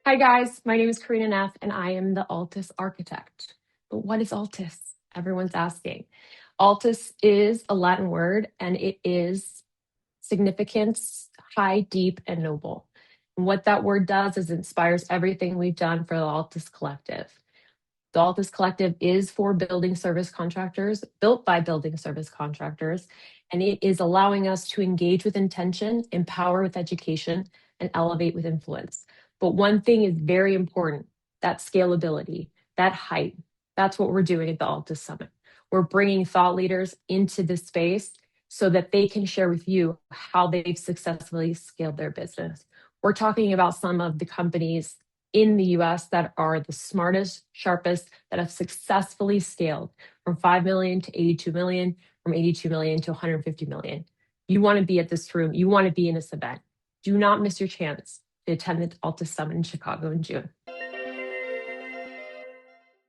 Hi guys, my name is Karina Neff and I am the Altus architect. But what is Altus? Everyone's asking. Altus is a Latin word and it is significance, high, deep, and noble. And what that word does is inspires everything we've done for the Altus Collective. The Altus Collective is for building service contractors, built by building service contractors, and it is allowing us to engage with intention, empower with education, and elevate with influence. But one thing is very important, that scalability, that height. That's what we're doing at the Altus Summit. We're bringing thought leaders into this space so that they can share with you how they've successfully scaled their business. We're talking about some of the companies in the US that are the smartest, sharpest, that have successfully scaled from 5 million to 82 million, from 82 million to 150 million. You want to be at this room. You want to be in this event. Do not miss your chance to attend the Altus Summit in Chicago in June.